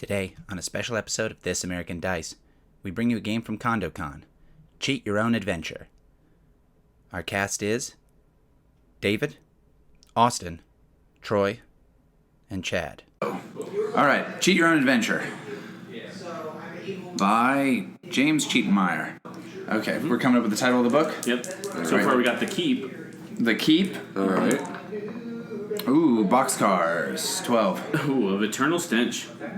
Today, on a special episode of This American Dice, we bring you a game from CondoCon, Cheat Your Own Adventure. Our cast is David, Austin, Troy, and Chad. Alright, Cheat Your Own Adventure by James Cheatenmeyer. Okay, we're coming up with the title of the book? Yep. So far we got The Keep. The Keep? Alright. Ooh, boxcars, 12. Ooh, of Eternal Stench. God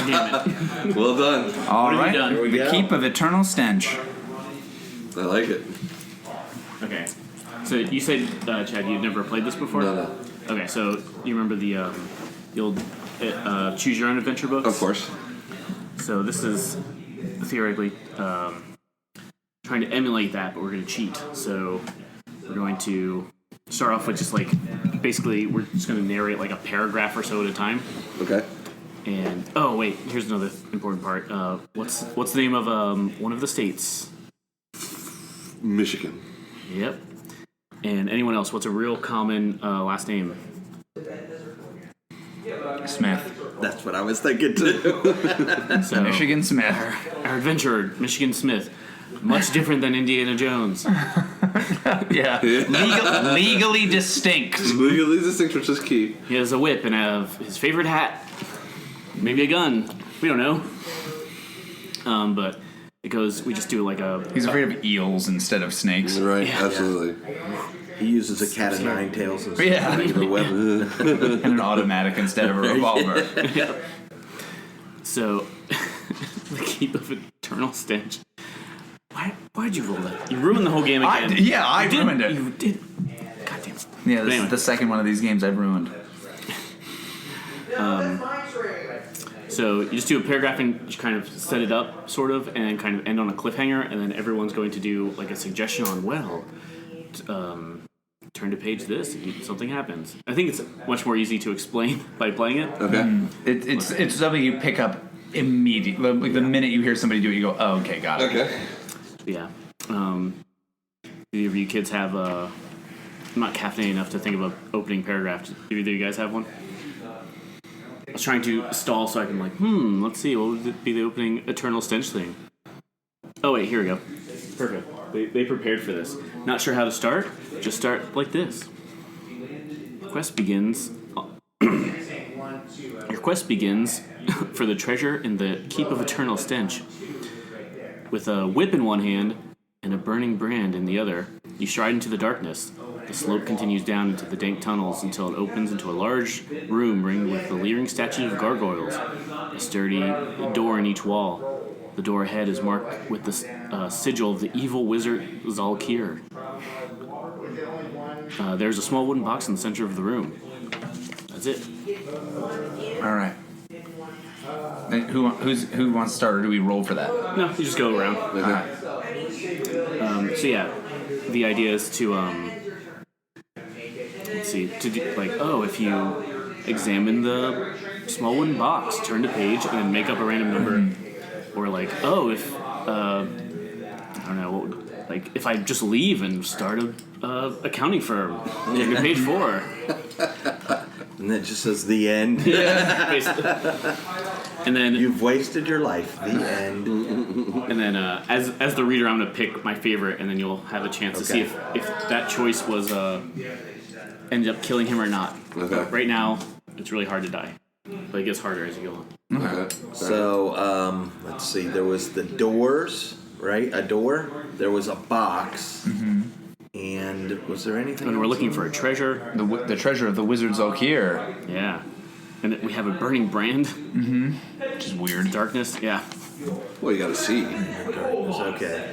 damn it. Well done. Alright, done? The Keep of Eternal Stench. I like it. Okay. So you said, Chad, you'd never played this before? No. Okay, so you remember the old Choose Your Own Adventure books? Of course. So this is theoretically trying to emulate that, but we're going to cheat. So we're going to start off with just like, basically we're just going to narrate like a paragraph or so at a time. Okay. And, oh wait, here's another important part. What's the name of one of the states? Michigan. Yep. And anyone else, what's a real common last name? Smith. That's what I was thinking too. So, Michigan Smith. Our adventurer, Michigan Smith. Much different than Indiana Jones. Yeah. Legally distinct. Legally distinct, which is key. He has a whip and his favorite hat. Maybe a gun. We don't know. But it goes, we just do like a... He's afraid of eels instead of snakes. Right, absolutely. He uses a cat of nine tails instead Yeah. of a regular weapon. And an automatic instead of a revolver. Yeah. So, the Keep of Eternal Stench. Why'd you roll that? You ruined the whole game again. I ruined it. You did. God damn it. Yeah, this Anyway. is the second one of these games I've ruined. So you just do a paragraph and you kind of set it up, sort of, and kind of end on a cliffhanger, and then everyone's going to do like a suggestion on, turn to page this if something happens. I think it's much more easy to explain by playing it. Okay. It's something you pick up immediately. Like the minute you hear somebody do it, you go, oh, okay, got it. Okay. Yeah. Either of you kids have I'm not caffeinated enough to think of an opening paragraph. Do either of you guys have one? I was trying to stall so I can let's see, what would be the opening Eternal Stench thing? Oh wait, here we go. Perfect. They prepared for this. Not sure how to start? Just start like this. Quest begins. Your quest begins for the treasure in the Keep of Eternal Stench. With a whip in one hand and a burning brand in the other, you stride into the darkness. The slope continues down into the dank tunnels until it opens into a large room ringed with the leering statues of gargoyles, a sturdy door in each wall. The door ahead is marked with the sigil of the evil wizard Zalkir. There's a small wooden box in the center of the room. That's it. All right. Who wants to start, or do we roll for that? No, you just go around. Okay. All right. So yeah, the idea is to let's see, to do, like, if you examine the small wooden box, turn the page, and then make up a random number, or like, if I don't know, like if I just leave and start a accounting firm, turn to page 4. And it just says the end. Yeah, basically. And then You've wasted your life. The end. And then, as the reader, I'm going to pick my favorite, and then you'll have a chance to see if that choice was ended up killing him or not. Okay. But right now, it's really hard to die, but it gets harder as you go on. Okay. So, let's see. There was the doors, right? A door. There was a box. Mm-hmm. And was there anything And else? we're looking for a treasure. The treasure of the wizard Zalkir. Yeah. And we have a burning brand. Which is weird. Darkness. Yeah. Well, you got to see. Okay.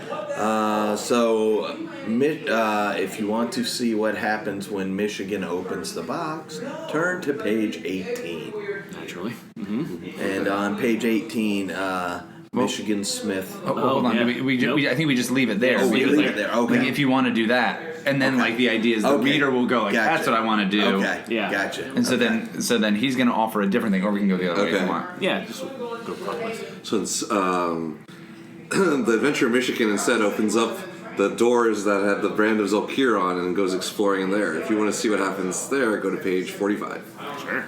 So, if you want to see what happens when Michigan opens the box, turn to page 18. Naturally. And on page 18, Michigan Smith. Hold on. yeah. Nope. I think we just leave it there. Oh, we Because, leave it there. Okay. Like, if you want to do that, and then like the idea is the Okay. reader will go like, Gotcha. that's what I want to do. Okay. Yeah. Gotcha. And so then he's going to offer a different thing, or we can go the other way if Okay. you want. Yeah. Just go clockwise. Since the Adventure of Michigan instead opens up the doors that have the brand of Zalkir on and goes exploring in there. If you want to see what happens there, go to page 45. Sure.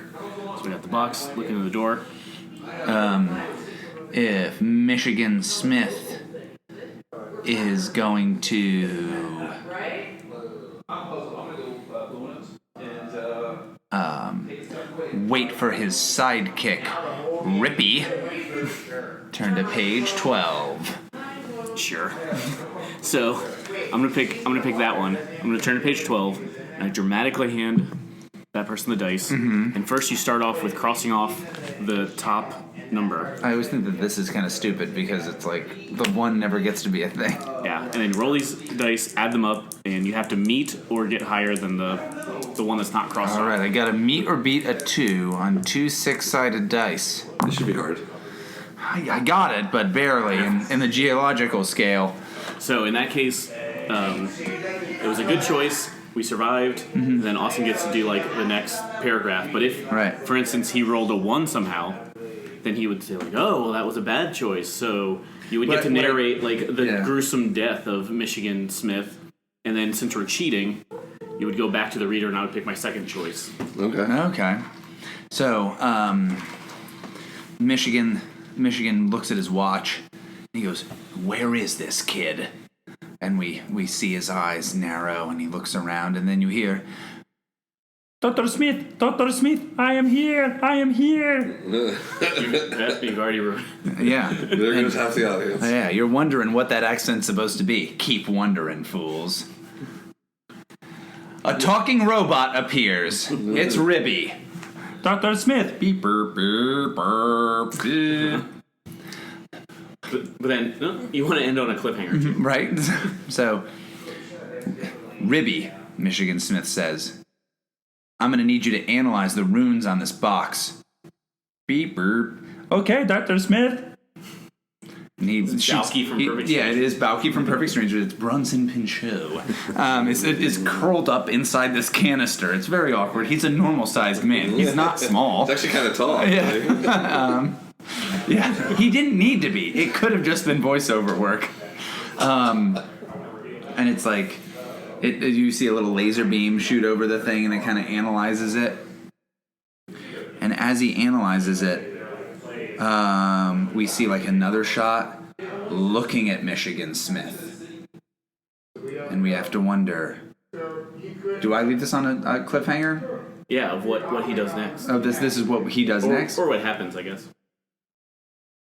So we got the box, look into the door. if Michigan Smith is going to wait for his sidekick, Rippy, turn to page 12. Sure. So, I'm gonna pick that one. I'm gonna turn to page 12, and I dramatically hand that person the dice. And first, you start off with crossing off the top number. I always think that this is kind of stupid because it's like the one never gets to be a thing. Yeah, and then roll these dice, add them up, and you have to meet or get higher than the one that's not crossed All off. right, I got to meet or beat a 2 on 2 6-sided dice. This should be hard. I got it, but barely in the geological scale. So in that case, it was a good choice. We survived. And then Austin gets to do like the next paragraph. But if, for instance, he rolled a 1 somehow, then he would say like, "Oh, well, that was a bad choice." So you would get to narrate like the gruesome death of Michigan Smith, and then since we're cheating, you would go back to the reader, and I would pick my second choice. Okay. So Michigan looks at his watch. And he goes, "Where is this kid?" And we see his eyes narrow, and he looks around, and then you hear, Dr. Smith, I am here. You've already ruined. Yeah. There goes half the audience. Yeah, you're wondering what that accent's supposed to be. Keep wondering, fools. A talking robot appears. It's Ribby. Dr. Smith. Beep, burp, burp, burp, beep. But then you want to end on a cliffhanger, too. Right? So, Ribby, Michigan Smith says, "I'm going to need you to analyze the runes on this box." Beep, burp. Okay, Dr. Smith. And Balky from Perfect Yeah, it is Balky from Perfect Strangers. It's Bronson Pinchot. It is curled up inside this canister. It's very awkward. He's a normal-sized man. He's not small. It's actually kind of tall. Yeah. Yeah, he didn't need to be. It could have just been voiceover work. And it's like, you see a little laser beam shoot over the thing, and it kind of analyzes it. And as he analyzes it, we see like another shot looking at Michigan Smith. And we have to wonder, do I leave this on a cliffhanger? Yeah, of what he does next. Oh, this is what he does next? Or what happens, I guess.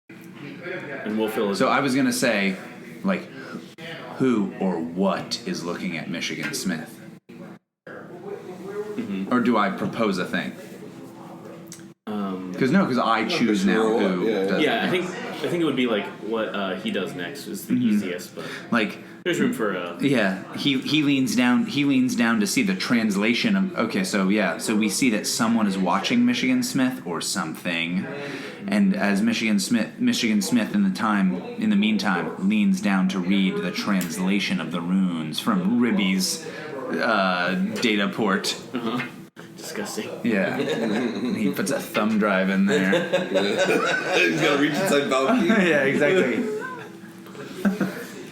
And we'll fill it. So I was going to say, like, who or what is looking at Michigan Smith? Or do I propose a thing? Because I choose now who does it. I think it would be like what he does next is the easiest, but like there's room for he leans down to see the translation of so we see that someone is watching Michigan Smith or something, and as Michigan Smith in the meantime leans down to read the translation of the runes from Ribby's data port. Disgusting. Yeah. He puts a thumb drive in there. He's got to reach inside Balky. Yeah, exactly.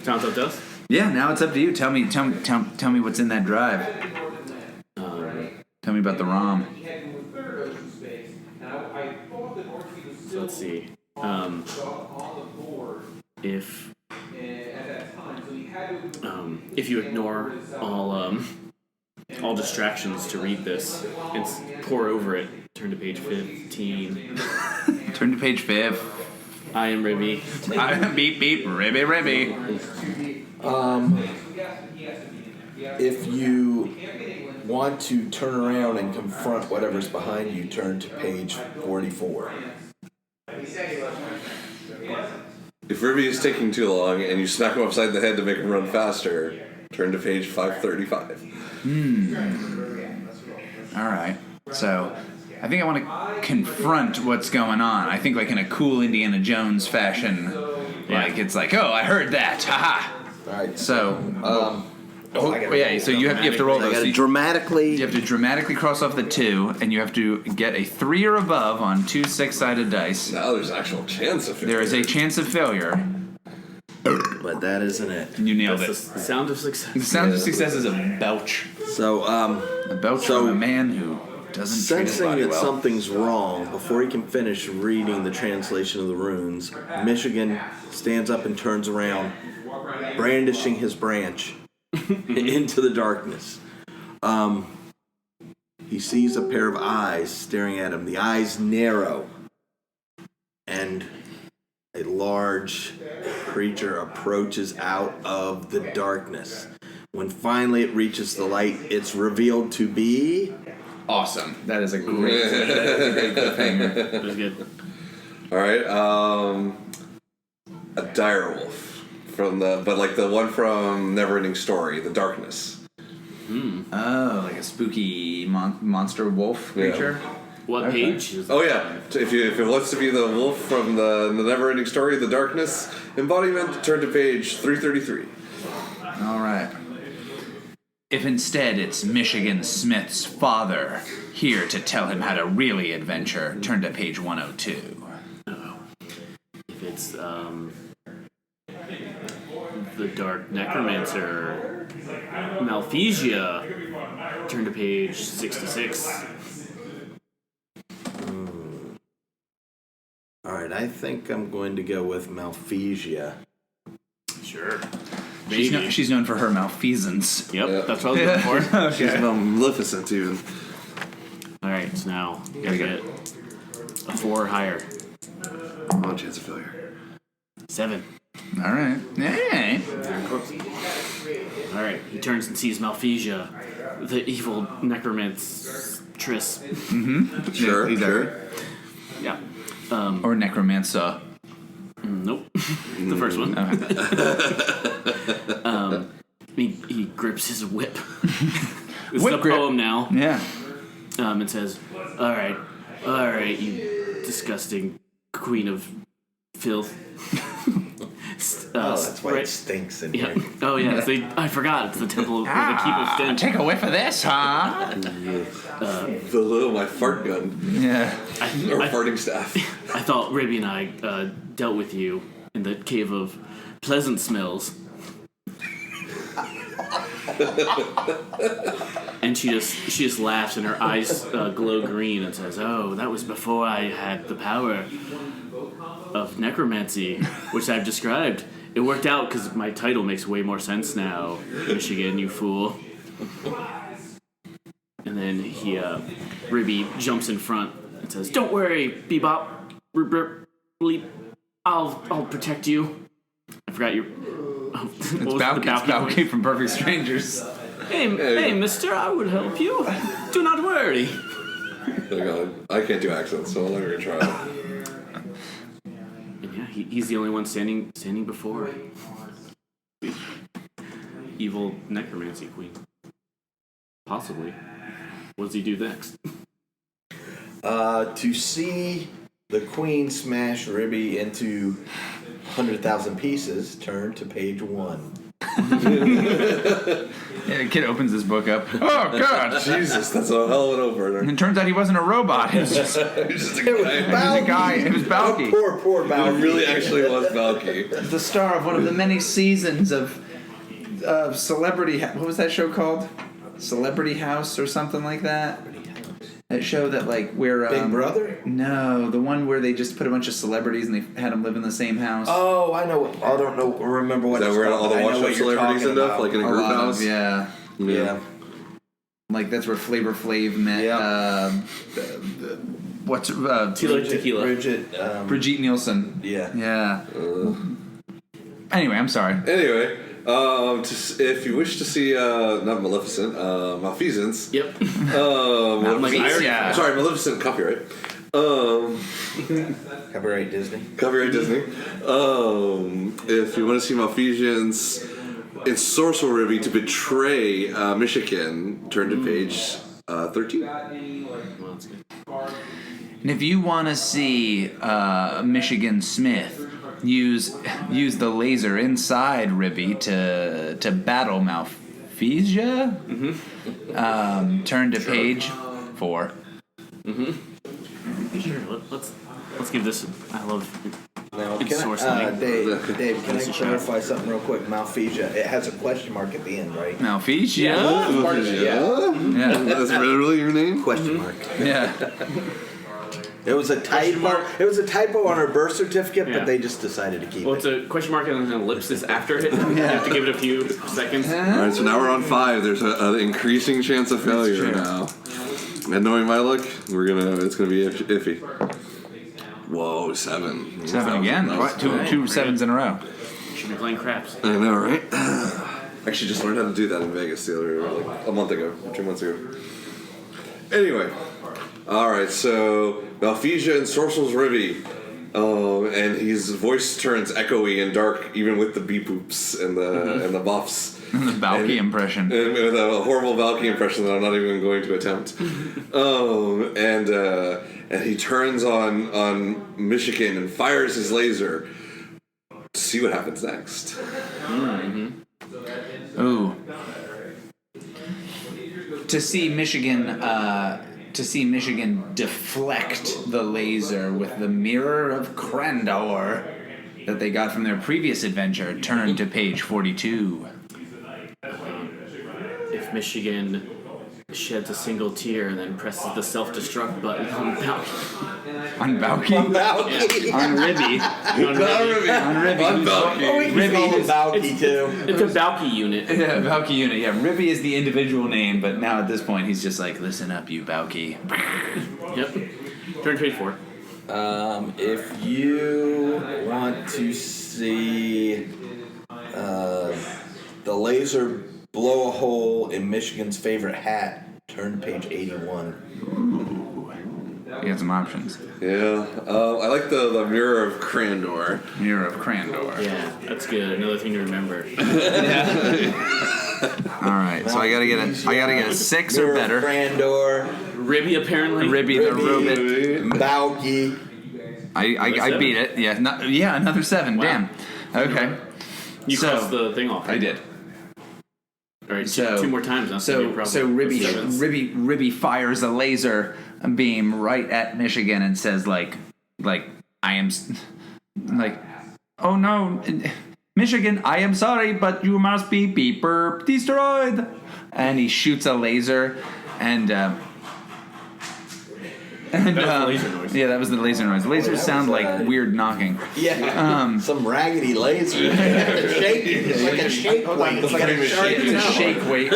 Sounds up to us? Yeah, now it's up to you. Tell me what's in that drive. Tell me about the ROM. So let's see. If you ignore all distractions to read this and pour over it, turn to page 15. Turn to page 5. I am Ribby. Beep, beep, Ribby. If you want to turn around and confront whatever's behind you, turn to page 44. If Ribby is taking too long and you smack him upside the head to make him run faster, turn to page 535. All right. So, I think I want to confront what's going on. I think like in a cool Indiana Jones fashion. Like, it's like, oh, I heard that. Haha. All right. So, so you have to roll those. I got to dramatically... You have to dramatically cross off the 2, and you have to get a 3 or above on 2 6-sided dice. Now there's an actual chance of failure. There is a chance of failure. But that isn't it. You nailed That's it. the sound of success. The sound of success is a belch. So, A belch from a man who Doesn't treat his Sensing body that well. something's wrong, before he can finish reading the translation of the runes, Michigan stands up and turns around, brandishing his branch into the darkness. He sees a pair of eyes staring at him. The eyes narrow, and a large creature approaches out of the darkness. When finally it reaches the light, it's revealed to be... Awesome. That is a great cliffhanger. That was good. All right. A direwolf from the one from Neverending Story, The Darkness. Oh, like a spooky monster wolf creature? What page? Oh yeah. If it wants to be the wolf from the Neverending Story, The Darkness embodiment, turn to page 333. All right. If instead it's Michigan Smith's father, here to tell him how to really adventure, turn to page 102. If it's the Dark Necromancer, Malfesia, turn to page 66. Alright, I think I'm going to go with Malfesia. Sure. She's known for her malfeasance. Yep, that's what I was looking for. She's Maleficent even. Alright, so now you gotta get a 4 or higher. Oh, chance of failure. 7. All right. Hey. Very close. Alright, he turns and sees Malfesia, the evil necromantress. Sure, Either. sure. Yeah. Or necromancer. Nope. The first one. He grips his whip. This Whip is a grip. poem now. Yeah. It says, all right, you disgusting queen of filth. That's why right- it stinks in Yeah. here. Oh yeah, I forgot. It's the temple of the keep of Stench. Take a whiff of this, huh? My fart gun. Yeah. Or farting staff. I thought Ribby and I dealt with you in the cave of pleasant smells. And she just laughs and her eyes glow green and says, "Oh, that was before I had the power of necromancy, which I've described. It worked out because my title makes way more sense now, Michigan, you fool." And then Ribby jumps in front and says, "Don't worry, Bebop, Bleep, I'll protect you." I forgot your. It's Balky from Perfect Strangers. Hey, mister, I would help you. Do not worry. Oh god, I can't do accents, so I'm not gonna try. And yeah, he's the only one standing before evil necromancy queen. Possibly. What does he do next? To see the queen smash Ribby into 100,000 pieces, turn to page 1. Yeah, the kid opens his book up. Oh, God. Jesus, that's a hell of an opener. And it turns out he wasn't a robot. It was just He's just a guy. It was Balky. Poor It Balky. really actually was Balky. The star of one of the many seasons of Celebrity... What was that show called? Celebrity House or something like that? That show that, like, where... Big Brother? No, the one where they just put a bunch of celebrities and they had them live in the same house. Oh, I know. I don't know. Remember what Is that it's where called. all the I know washed-up what you're celebrities talking end up, about. like in a A group lot house? of, yeah. Yeah. Like, that's where Flavor Flav met... Yeah. what's... Tila Tequila. Brigitte Nielsen. Yeah. Yeah. Anyway, I'm sorry. Anyway, if you wish to see, not Maleficent, Malfeasance. Yep. Maleficent. Sorry, Maleficent, copyright. Copyright Disney. Copyright Disney. If you want to see Malfeasance in Sorcerer to betray Michigan, turn to page 13. Well, that's good. And if you want to see Michigan Smith use the laser inside Ribby to battle Malfesia, turn to page 4. Sure. Let's give this. I love Now, It's can source Dave, can I It's a clarify something real quick? Malphasia, it has a question mark at the end, right? Malphasia. Yeah. That's really your name? Question mark. Yeah. It was a typo. It was a typo on her birth certificate, Yeah. but they just decided to keep Well, it. it's a question mark and then an ellipsis after it. You have to give it a few seconds. All right, so now we're on 5. There's an increasing chance of failure now. And knowing my luck, it's gonna be iffy. Whoa, 7. 7 again. That was- Two sevens in a row. Should be playing craps. I know, right? Actually, just learned how to do that in Vegas the other, a month ago, 2 months ago. Anyway, all right. So Malphasia and Sorcel's Ribby, and his voice turns echoey and dark, even with the beep boops and the buffs. The Valky impression. And with a horrible Valky impression that I'm not even going to attempt. And he turns on Michigan and fires his laser to see what happens next. Ooh. To see Michigan deflect the laser with the mirror of Crandor that they got from their previous adventure, turn to page 42. If Michigan sheds a single tear and then presses the self-destruct button on Valky. On Valky? On Ribby. On Ribby. Valky too. It's a Valky unit. Yeah, Valky unit. Yeah, Ribby is the individual name, but now at this point he's just like, listen up, you Valky. Yep. Turn to page 4. If you want to see the laser blow a hole in Michigan's favorite hat, turn to page 81. You got some options. Yeah, I like the mirror of Crandor. Mirror of Crandor. Yeah, that's good. Another thing to remember. All right, so I gotta get a 6 or Mirror of better. Crandor, Ribby apparently. Ribby the robot. Valky. I beat it. Yeah, another 7. Wow. Damn. Okay. You crossed the thing off. I did. All right, So two more times. Now, So Ribby fires a laser beam right at Michigan and says like I am oh no, Michigan, I am sorry, but you must be beeper destroyed. And he shoots a laser and that was the laser noise. yeah, that was the laser noise. Lasers sound like weird knocking. Yeah, some raggedy laser. It's like a shake weight. It's like a shake weight.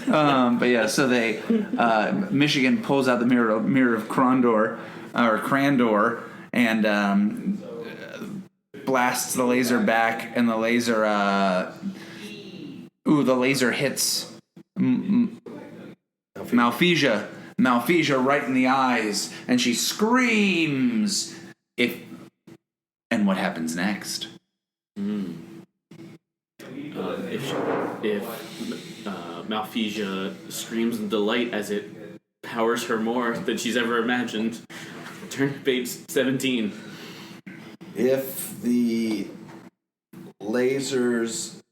But yeah, so they Michigan pulls out the mirror of Crandor and blasts the laser back, and the laser hits Malphasia right in the eyes, and she screams. And what happens next? If Malphasia screams in delight as it powers her more than she's ever imagined, turn to page 17. If the lasers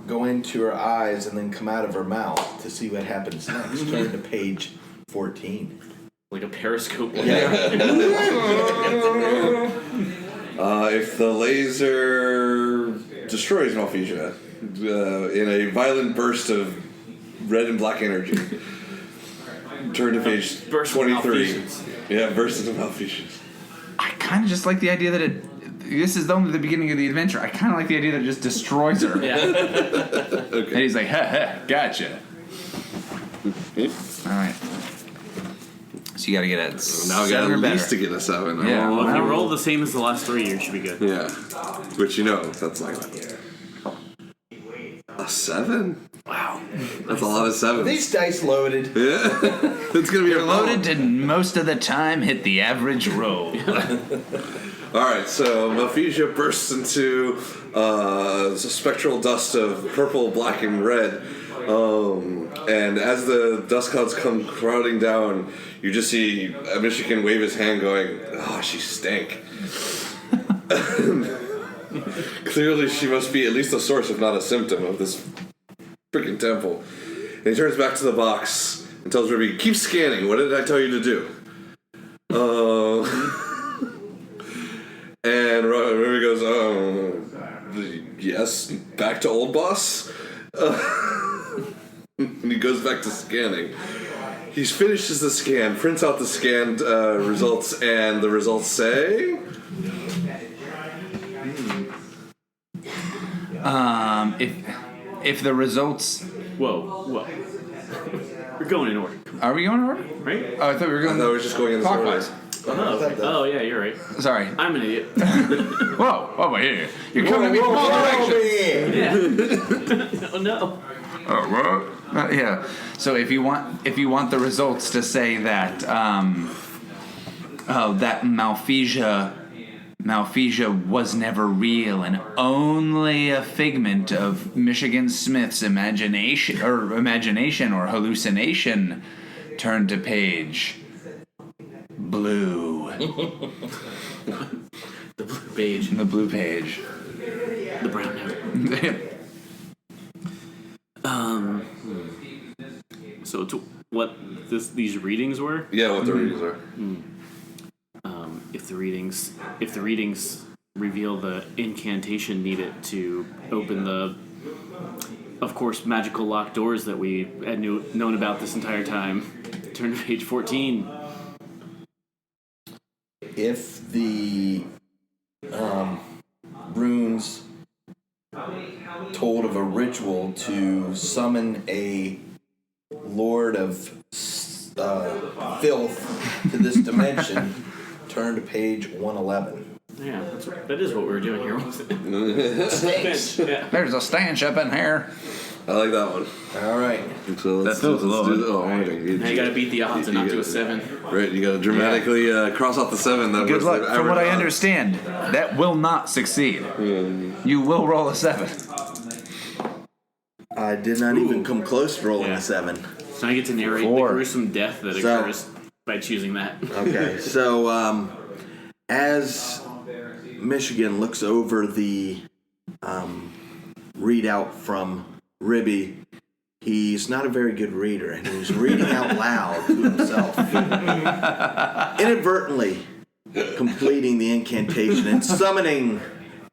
go into her eyes and then come out of her mouth to see what happens next, turn to page 14. Like a periscope. If the laser destroys Malphasia in a violent burst of red and black energy, turn to page Burst of 23. Malphasions. Yeah, burst of Malphasions. I kind of just like the idea that this is only the beginning of the adventure. I kind of like the idea that it just destroys her. Yeah. And he's like, ha, gotcha. All right. So you got to get a Now I 7 got or at better. least to get a 7. Yeah. Well, if you roll the same as the last 3, you should be good. Yeah. Which that's like a 7? Wow. That's a lot of 7s. These dice loaded. Yeah. It's going to be a Loaded and most of the time hit the average roll. Alright, so Malphasia bursts into a spectral dust of purple, black, and red. And as the dust clouds come crowding down, you just see Michigan wave his hand going, oh, she stank. Clearly she must be at least a source, if not a symptom, of this freaking temple. And he turns back to the box and tells Ruby, keep scanning. What did I tell you to do? to Old Boss. And he goes back to scanning. He finishes the scan, prints out the scanned results, and the results say... If the results... Whoa. We're going in order, Are we going in order? right? Oh, I thought we were going I was just going in this order. clockwise. Oh, yeah, you're right. Sorry. I'm an idiot. Whoa, over here. You're coming at me from all directions. Yeah. Oh, no. Oh, what? Yeah. So if you want the results to say that that Malfesia was never real and only a figment of Michigan Smith's imagination or hallucination, turn to page blue. The blue page. The blue page. The brown note. So to what these readings were? Yeah, what the readings are. If the readings reveal the incantation needed to open the, of course, magical locked doors that we had known about this entire time, turn to page 14. If the runes told of a ritual to summon a lord of filth to this dimension, turn to page 111. Yeah, that is what we were doing here, wasn't it? Stench. Yeah. There's a stench up in here. I like that one. All right. So let's feels do low. Now you gotta beat the odds and not do a 7. Right, you gotta dramatically cross out the 7. That Good was luck. the From what I average odds. understand, that will not succeed. You will roll a 7. I did not even come close to rolling a 7. So I get to narrate 4. the gruesome death that occurs by choosing that. Okay, so as Michigan looks over the readout from Ribby, he's not a very good reader, and he's reading out loud to himself, inadvertently completing the incantation and summoning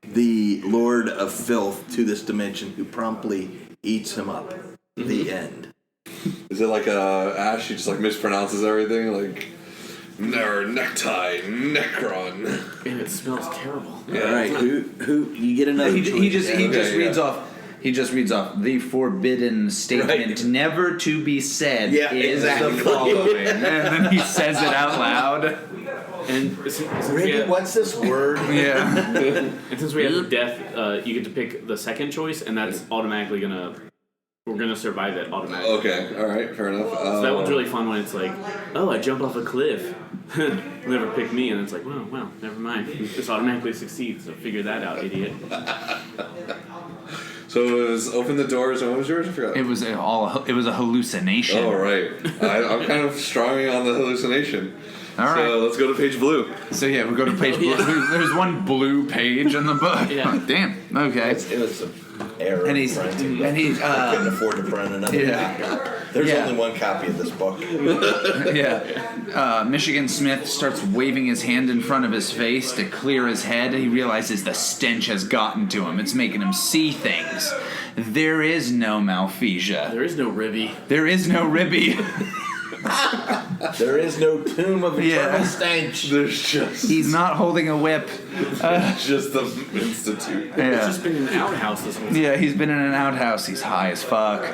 the Lord of Filth to this dimension, who promptly eats him up. The end. Is it like Ash? He just like mispronounces everything, like necktie, necron. And it smells terrible. All right, who you get another? He just Okay, reads off. He just reads off the forbidden statement, Right. never to be said, Yeah, is exactly. the following, and then he says it out loud. And since we Ribby, have, what's this word? Yeah. and since we have death, you get to pick the second choice, and that's automatically we're gonna survive it automatically. Okay, all right, fair enough. So that one's really fun when it's like, oh, I jump off a cliff. Never pick me, and it's like, well, never mind. This automatically succeeds, so figure that out, idiot. So it was open the doors, and what was yours? I forgot. It was a hallucination. Oh, right. I'm kind of strongly on the hallucination. All right. So let's go to page blue. So yeah, we go to page blue. There's one blue page in the book. Yeah. Damn. Okay. It was an error. And he's printing. and he couldn't afford to print another copy. There's Yeah. only one copy of this book. Michigan Smith starts waving his hand in front of his face to clear his head. He realizes the stench has gotten to him. It's making him see things. There is no Malfesia. There is no Ribby. There is no Ribby. There is no tomb of eternal stench. There's just He's not holding a whip. just the institute. It's Yeah. just been in an outhouse this whole time. Yeah, he's been in an outhouse. He's high as fuck.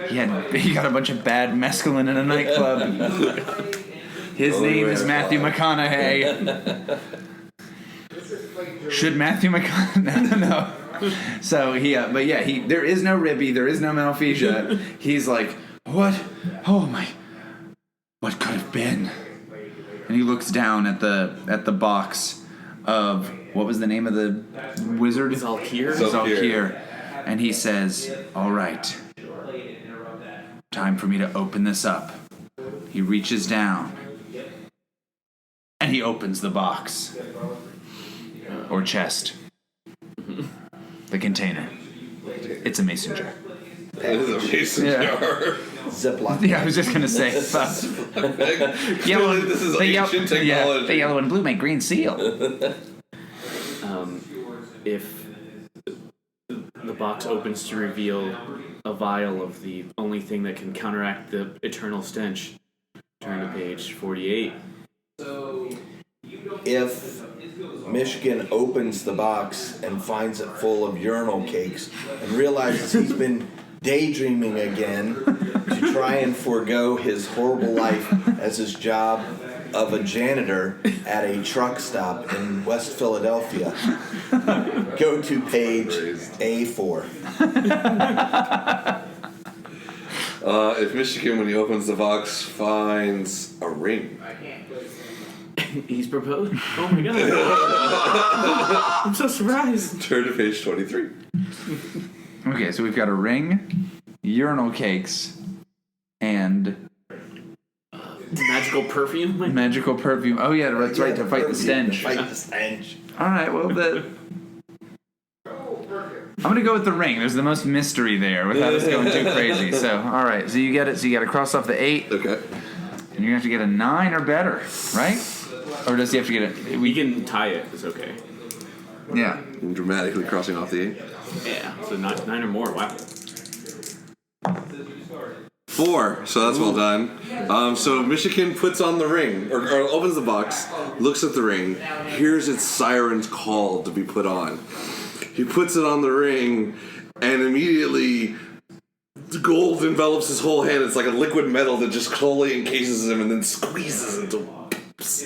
He got a bunch of bad mescaline in a nightclub. His name is Matthew McConaughey. Should Matthew McConaughey? No. So there is no Ribby. There is no Malfesia. He's like, what? Oh my! What could have been? And he looks down at the box of what was the name of the wizard? Zalkir? Zalkir. And he says, "All right, time for me to open this up." He reaches down and he opens the box or chest, the container. It's a mason jar. It is a mason jar. Ziploc. Yeah, I was just gonna say. Clearly, this is ancient technology. The yellow and blue make green seal. If box opens to reveal a vial of the only thing that can counteract the eternal stench. Turn to page 48. If Michigan opens the box and finds it full of urinal cakes and realizes he's been daydreaming again to try and forego his horrible life as his job of a janitor at a truck stop in West Philadelphia, go to page A4. If Michigan, when he opens the box, finds a ring. He's proposed? Oh my god. I'm so surprised. Turn to page 23. Okay, so we've got a ring, urinal cakes, and Magical perfume? magical perfume. Oh yeah, that's right, to fight the stench. To fight the stench. All right, well, I'm going to go with the ring. There's the most mystery there without us going too crazy. So, all right, so you get it. So you got to cross off the 8. Okay. And you're going to have to get a 9 or better, right? Or does he have to get it? We can tie it. It's okay. Yeah. And dramatically crossing off the 8. Yeah, so 9 or more. Wow. 4, so that's well done. So Michigan puts on the ring, or opens the box, looks at the ring, hears its siren's call to be put on. He puts it on the ring, and immediately the gold envelops his whole hand. It's like a liquid metal that just slowly encases him and then squeezes into poops.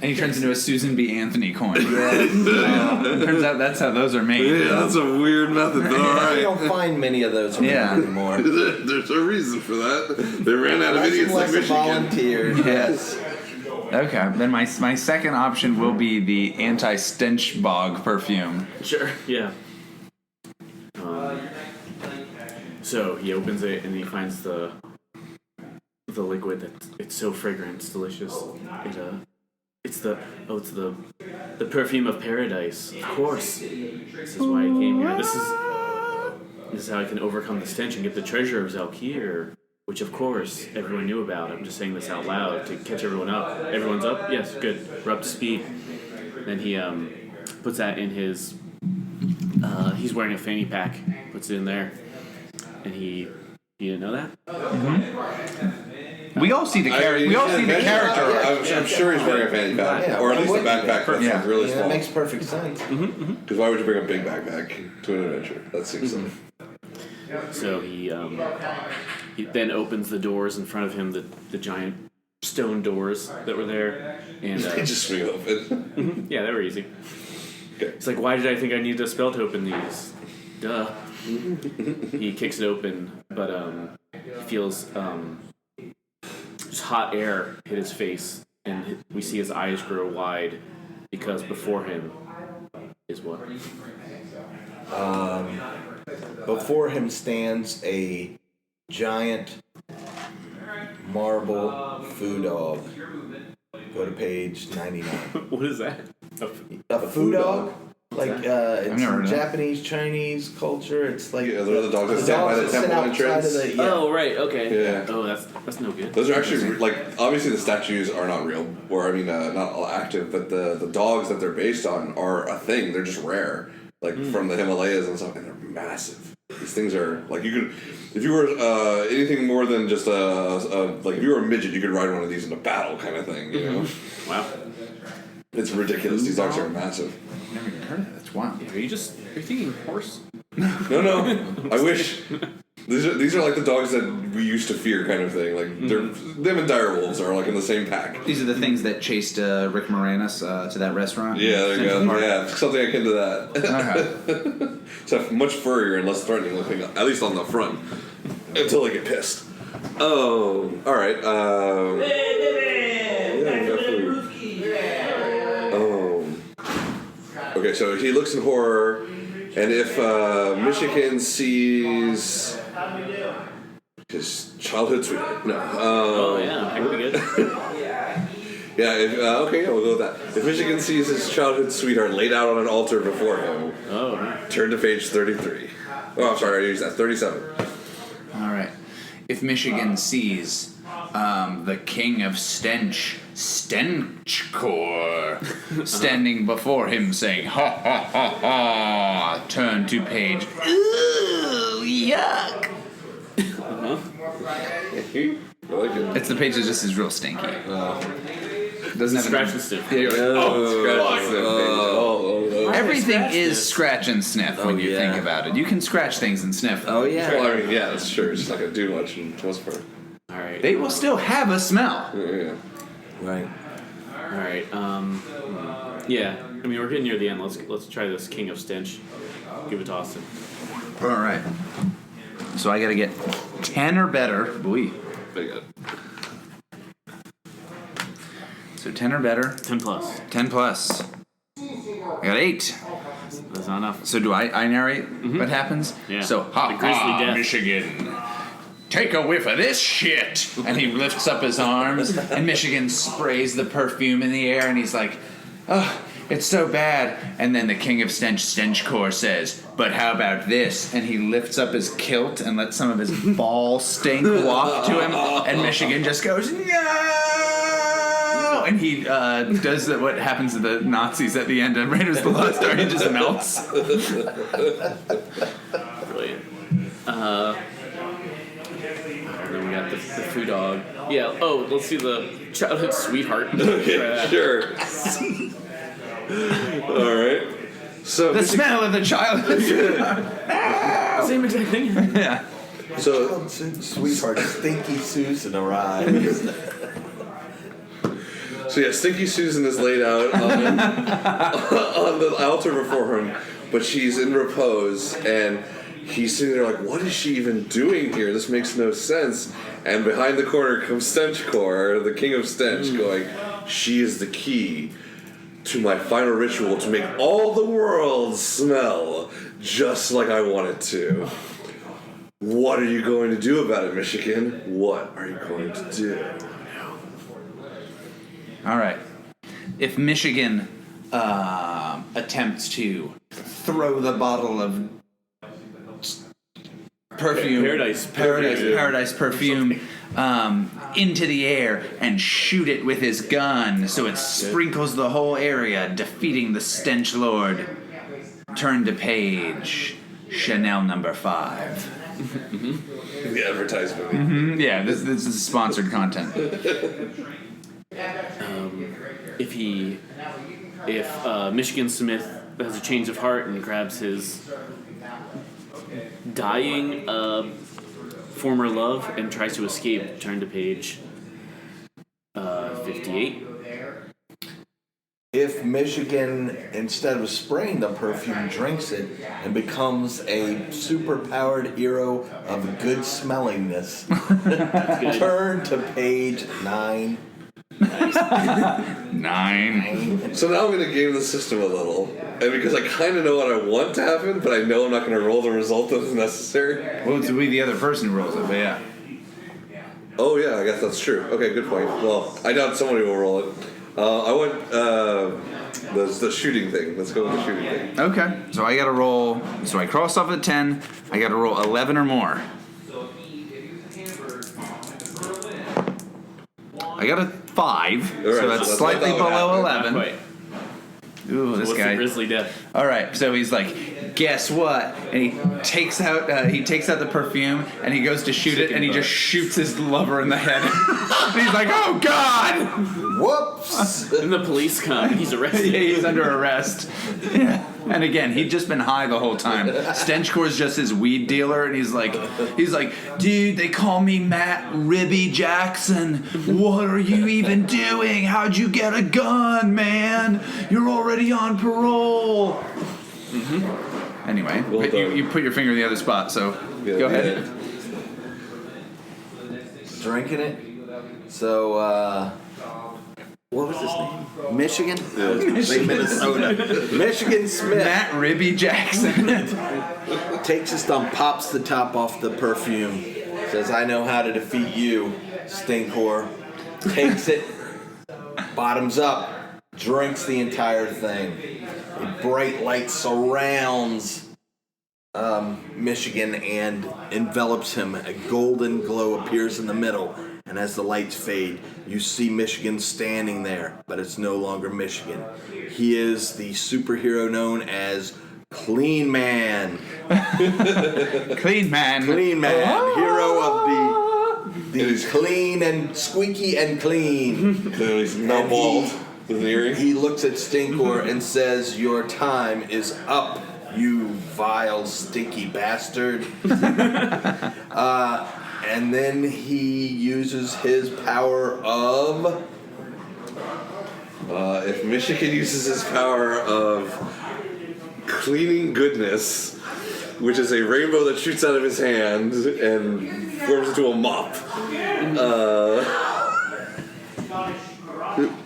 And he turns into a Susan B. Anthony coin. Turns out that's how those are made. Yeah, that's a weird method, but You alright. don't find many of those anymore. There's a reason for that. They ran out of Less and idiots like less Michigan. volunteers. Yes. Okay, then my second option will be the anti-stench bog perfume. Sure, yeah. So he opens it and he finds the liquid that it's so fragrant, it's delicious. It's the perfume of paradise. Of course. This is why I came here. This is how I can overcome the stench and get the treasure of Zalkir, which of course everyone knew about. I'm just saying this out loud to catch everyone up. Everyone's up? Yes, good. We're up to speed. Then he puts that in his he's wearing a fanny pack, puts it in there. And you didn't know that? We all see the character. We all see the character. I'm sure he's wearing a fanny pack, Yeah, or at I'm least a with you. backpack that's Yeah. really That small. makes perfect sense. Because why would you bring a big backpack to an adventure? That seems silly. So he then opens the doors in front of him, the giant stone doors that were there, and They just swing open. yeah, they were easy. Okay. It's like, why did I think I needed a spell to open these? Duh. He kicks it open, but he feels just hot air hit his face, and we see his eyes grow wide because before him is what? Before him stands a giant marble foo dog. Go to page 99. What is that? A foo dog? Like, it's never heard from of that. Japanese, Chinese culture. It's like Yeah, those are the dogs that stand by the sit temple outside entrance. of the, yeah. Oh, right, okay. Yeah. Oh, that's no good. Those are actually, like, obviously the statues are not real, or, I mean, not all active, but the dogs that they're based on are a thing. They're just rare, like, from the Himalayas and stuff, and they're massive. These things are, like, you could, if you were anything more than just like, if you were a midget, you could ride one of these in a battle kind of thing, you know? Wow. It's ridiculous. These dogs are massive. Never even heard of that. That's wild. Are you thinking horse? No, I wish. These are like the dogs that we used to fear, kind of thing. Like them and direwolves are like in the same pack. These are the things that chased Rick Moranis to that restaurant. Yeah, there you Central go. Park. Yeah, something akin to that. Okay. So much furrier and less threatening looking, at least on the front, until they get pissed. Oh, all right. Okay, so he looks in horror, and if Michigan sees his childhood sweetheart, no. Oh, yeah, that could be good. Yeah, okay, yeah, we'll go with that. If Michigan sees his childhood sweetheart laid out on an altar before him, Oh, turn to page 33. Oh, I'm sorry, I used that. 37. All right. If Michigan sees the king of stench Stenchcore standing before him saying, ha ha ha ha, turn to page. Ooh, yuck. I like it. It's the page that just is real stinky. Doesn't have Scratch and sniff. Everything is scratch and sniff when you yeah. think about it. You can scratch things and sniff. Oh yeah. Well, I mean, yeah, that's true. It's just not going to do much in the most part. All right. They will still have a smell. Yeah. Right. All right. Yeah. I mean, we're getting near the end. Let's try this King of Stench. Give it to Austin. All right. So I got to get 10 or better. Boy. Very good. So 10 or better. 10 plus. 10 plus. I got 8. That's not enough. So do I narrate what happens? Yeah. So, ha The grisly ha, death. Michigan. Take a whiff of this shit. And he lifts up his arms, and Michigan sprays the perfume in the air, and he's like, oh, it's so bad. And then the King of Stenchcore says, but how about this? And he lifts up his kilt and lets some of his ball stink waft to him, and Michigan just goes, no! And he does what happens to the Nazis at the end of Raiders of the Lost Ark. He just melts. Brilliant. Then we got the food dog. Yeah. Oh, let's see the childhood sweetheart. Okay, sure. All right. So The smell of the childhood. Same exact thing. Yeah. So Sweetheart, Stinky Susan arrives. So yeah, Stinky Susan is laid out on the altar before him, but she's in repose, and he's sitting there like, what is she even doing here? This makes no sense. And behind the corner comes Stenchcore, the King of Stench, going, she is the key to my final ritual to make all the world smell just like I want it to. What are you going to do about it, Michigan? What are you going to do? All right. If Michigan attempts to throw the bottle of perfume, paradise perfume, into the air and shoot it with his gun, so it sprinkles the whole area, defeating the Stench Lord. Turn to page. Chanel number 5. The advertisement. Yeah, this is sponsored content. If Michigan Smith has a change of heart and grabs his dying former love and tries to escape, turn to page 58. If Michigan, instead of spraying the perfume, drinks it and becomes a super-powered hero of good smellingness, turn to page 9. 9. So now I'm going to game the system a little. And because I kind of know what I want to happen, but I know I'm not going to roll the result as necessary. Well, to be the other person who rolls it, but yeah. Oh, yeah, I guess that's true. Okay, good point. Well, I doubt somebody will roll it. I want the shooting thing. Let's go with the shooting thing. Okay, so I gotta roll. So I crossed off at 10. I gotta roll 11 or more. I got a 5, All right, so that's so slightly that's what below happened. 11. Wait, Ooh, this what's the guy. grisly death? All right, so he's like, guess what? And he takes out the perfume and he goes to shoot it, and he just shoots his lover in the head. And he's like, oh God! Whoops! And the police come. He's arrested. Yeah, he's under arrest. Yeah. And again, he'd just been high the whole time. Stenchcore's just his weed dealer, and he's like, dude, they call me Matt Ribby Jackson. What are you even doing? How'd you get a gun, man? You're already on parole. Mm-hmm. Anyway, Well but done. you put your finger in the other spot, so Yeah, go ahead. yeah. Drinking it. So, what was his name? Michigan? Minnesota. Michigan Smith Matt Ribby Jackson. takes his thumb, pops the top off the perfume, says, I know how to defeat you, Stinkor. Takes it, bottoms up, drinks the entire thing. A bright light surrounds Michigan and envelops him. A golden glow appears in the middle, and And as the lights fade, you see Michigan standing there, but it's no longer Michigan. He is the superhero known as Clean Man. Clean Man. Clean Man, hero of the clean and squeaky and clean. Clearly, he's not bald with an earring. He looks at Stinkor and says, "Your time is up, you vile, stinky bastard." And then he uses his power of... If Michigan uses his power of cleaning goodness, which is a rainbow that shoots out of his hand and forms into a mop.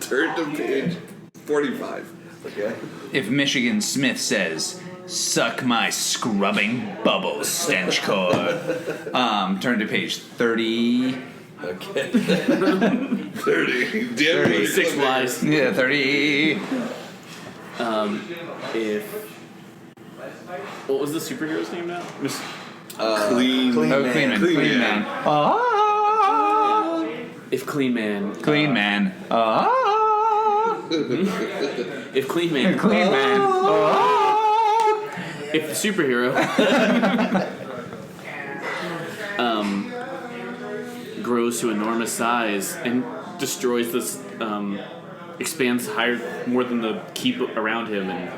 Turn to page 45. Okay. If Michigan Smith says, "Suck my scrubbing bubbles, Stenchcore," turn to page 30. Okay. 30. Damn, 6 flies. Yeah, 30. If what was the superhero's name now? Clean. Clean Oh, Man. Clean Man. Clean Clean Man. Man. Ah. If Clean Man. Clean Man. Ah. If Clean Man. Clean Man. Ah. If the superhero grows to enormous size and destroys this, expands higher more than the keep around him, and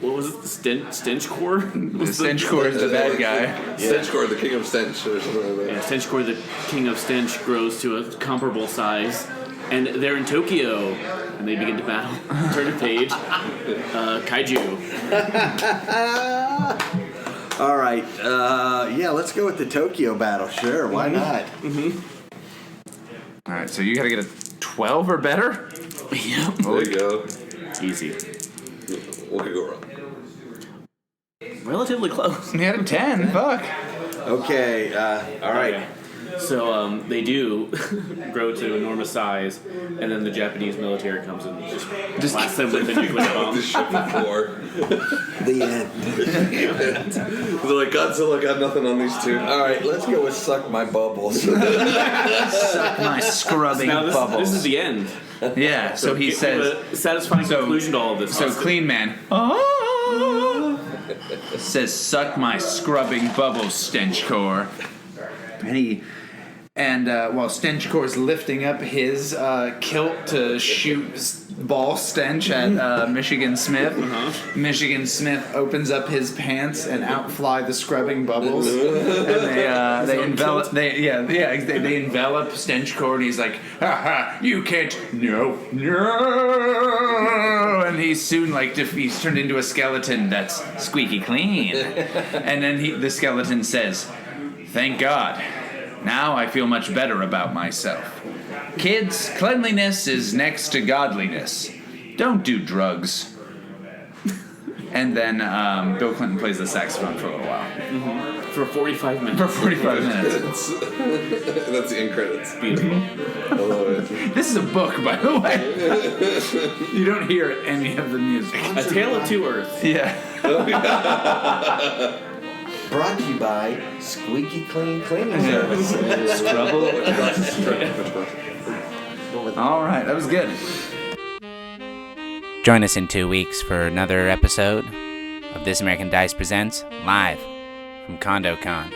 what was it? The Stench Core? The Stenchcore is the bad guy. Stenchcore, the king of stench, or something like that. Yeah, Stench Core, the king of stench, grows to a comparable size, and they're in Tokyo, and they begin to battle. Turn to page. Kaiju. All right. Yeah, let's go with the Tokyo battle. Sure, why not? All right, so you got to get a 12 or better? Yep. There you go. Easy. What could go wrong? Relatively close. You had a 10. Fuck. Okay. All right. Okay. So they do grow to enormous size, and then the Japanese military comes and just blasts them with a nuclear bomb. The ship before. The end. They're like, Godzilla got nothing on these two. All right, let's go with Suck My Bubbles. Suck my scrubbing Now bubbles. this is the end. Yeah, so he Give says... a satisfying so- conclusion to all of this. So Clean Man says, "Suck my scrubbing bubbles, Stenchcore." While Stenchcore's lifting up his kilt to shoot ball stench at Michigan Smith, Michigan Smith opens up his pants and out fly the scrubbing bubbles, and they envelop Stenchcore, and he's like, "Ha ha! You can't! No, no!" And he's soon he's turned into a skeleton that's squeaky clean, and then the skeleton says, "Thank God. Now I feel much better about myself. Kids, cleanliness is next to godliness. Don't do drugs." And then Bill Clinton plays the saxophone for a little while. For 45 minutes. For 45 minutes. That's the end credits. Beautiful. I love it. This is a book, by the way. You don't hear any of the music. A Tale of Two Earths. Yeah. Brought to you by Squeaky Clean Cleaning Service. Scrubble. All right, that was good. Join us in 2 weeks for another episode of This American Dice Presents live from CondoCon.